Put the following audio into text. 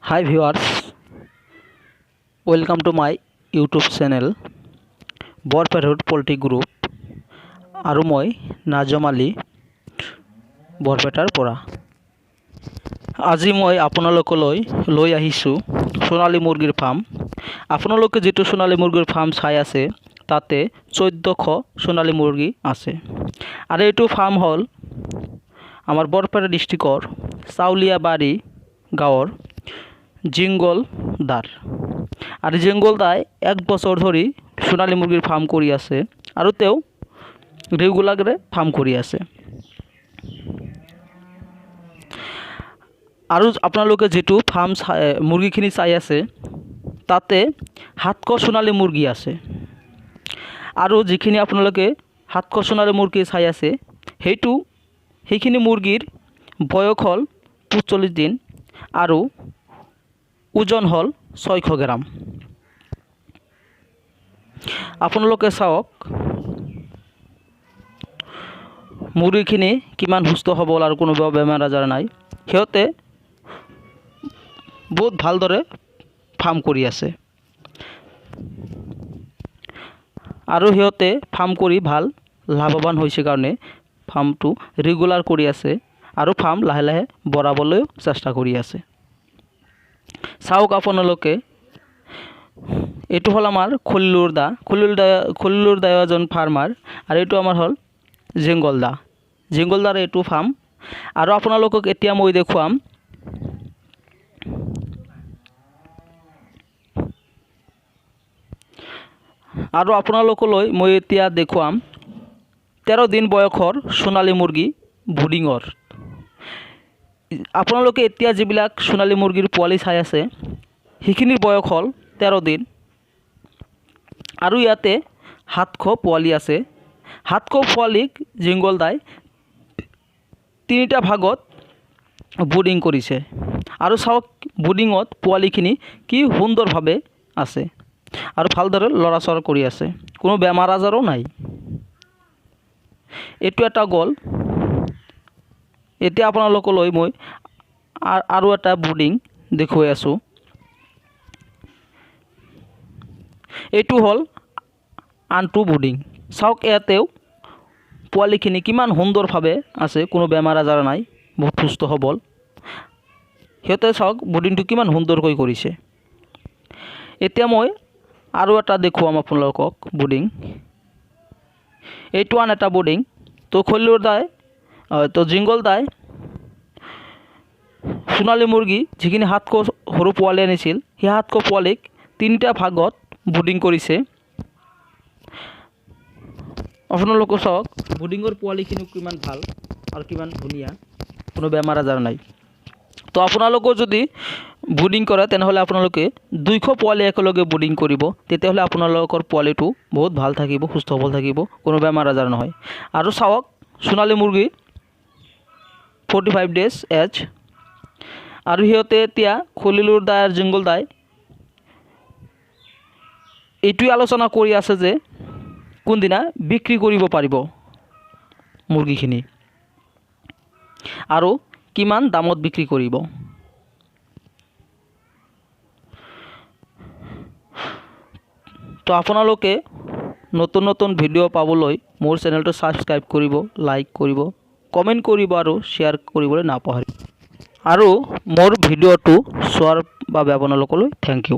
Hi viewers, welcome to my YouTube channel বৰপেটাৰ politic group আৰু মই নাজম আলী বৰপেটাৰ পৰা। আজি মই আপোনালোকলৈ লৈ আহিছোঁ সোণালী মুৰ্গীৰ ফাৰ্ম। আপোনালোকে যেটো সোণালী মুৰ্গীৰ ফাৰ্ম চাই আছে তাতে 1400 সোণালী মুৰ্গী আছে আৰু এইটো ফাৰ্ম হ'ল আমাৰ বৰপেটা ডিষ্ট্ৰিক্টৰ চাউলিয়াবাৰী গাঁৱৰ জিংগলদাৰ। আৰু জিংগলদাই 1 বছৰ ধৰি সোণালী মুৰ্গীৰ ফাৰ্ম কৰি আছে আৰু তেওঁ ৰেগুলাৰলি ফাৰ্ম কৰি আছে। আৰু আপোনালোকে যেটো ফাৰ্ম মুৰ্গীখিনি চাই আছে তাতে 700 সোণালী মুৰ্গী আছে আৰু যিখিনি আপোনালোকে 700 সোণালী মুৰ্গী চাই আছে সেইখিনি মুৰ্গীৰ বয়স হ'ল 45 দিন আৰু ওজন হ'ল 600 গ্ৰাম। আপোনালোকে চাওক মুৰ্গীখিনি কিমান সুস্থ সবল আৰু কোনো বেমাৰ আজাৰ নাই। সিহঁতে বহুত ভালদৰে ফাৰ্ম কৰি আছে আৰু সিহঁতে ফাৰ্ম কৰি ভাল লাভৱান হৈছে কাৰণে ফাৰ্মটো ৰেগুলাৰ কৰি আছে আৰু ফাৰ্ম লাহে লাহে বঢ়াবলৈ চেষ্টা কৰি আছে। চাওক আপোনালোকে এইটো হ'ল আমাৰ খলিলুৰ দা এজন ফাৰ্মাৰ আৰু এইটো আমাৰ হ'ল জিংগলদাৰ এইটো ফাৰ্ম। আৰু আপোনালোকক এতিয়া মই দেখুৱাম আৰু আপোনালোকলৈ মই এতিয়া দেখুৱাম 13 দিন বয়সৰ সোণালী মুৰ্গী ব্ৰুডিঙৰ। আপোনালোকে এতিয়া যিবিলাক সোণালী মুৰ্গীৰ পোৱালি চাই আছে সেইখিনিৰ বয়স হ'ল 13 দিন আৰু ইয়াতে 700 পোৱালি আছে। 700 পোৱালিক জিংগলদাই 3টা ভাগত ব্ৰুডিং কৰিছে আৰু চাওক ব্ৰুডিঙত পোৱালিখিনি কি সুন্দৰভাৱে আছে আৰু ভালদৰে লৰাচৰ কৰি আছে, কোনো বেমাৰ আজাৰো নাই। এইটো এটা গ'ল। এতিয়া আপোনালোকলৈ মই আৰু এটা ব্ৰুডিং দেখুৱাই আছোঁ। এইটো হ'ল আনটো ব্ৰুডিং। চাওক ইয়াতেও পোৱালিখিনি কিমান সুন্দৰভাৱে আছে, কোনো বেমাৰ আজাৰ নাই, বহুত সুস্থ সবল। সিহঁতে চাওক ব্ৰুডিংটো কিমান সুন্দৰকৈ কৰিছে। এতিয়া মই আৰু এটা দেখুৱাম আপোনালোকক ব্ৰুডিং। এইটো আন এটা ব্ৰুডিং। তো জিংগলদাই সোণালী মুৰ্গী যিখিনি 700 সৰু পোৱালি আনিছিল সেই 700 পোৱালিক 3টা ভাগত ব্ৰুডিং কৰিছে। আপোনালোকে চাওক ব্ৰুডিঙৰ পোৱালিখিনি কিমান ভাল আৰু কিমান ধুনীয়া, কোনো বেমাৰ আজাৰ নাই। তো আপোনালোকেও যদি ব্ৰুডিং কৰে তেনেহ'লে আপোনালোকে 200 পোৱালি একেলগে ব্ৰুডিং কৰিব, তেতিয়াহ'লে আপোনালোকৰ পোৱালিটো বহুত ভাল থাকিব, সুস্থ সবল থাকিব, কোনো বেমাৰ আজাৰ নহয়। আৰু চাওক সোণালী মুৰ্গী 45 ডেজ এজ আৰু সিহঁতে এতিয়া খলিলুৰ দা আৰু জিংগলদাই এইটোৱে আলোচনা কৰি আছে যে কোনদিনা বিক্ৰী কৰিব পাৰিব মুৰ্গীখিনি আৰু কিমান দামত বিক্ৰী কৰিব। তো আপোনালোকে নতুন নতুন ভিডিঅ' পাবলৈ মোৰ চেনেলটো ছাবস্ক্ৰাইব কৰিব, লাইক কৰিব, কমেণ্ট কৰিব আৰু শ্বেয়াৰ কৰিবলৈ নাপাহৰিব। আৰু মোৰ ভিডিঅ'টো চোৱাৰ বাবে আপোনালোকলৈ থেংক ইউ।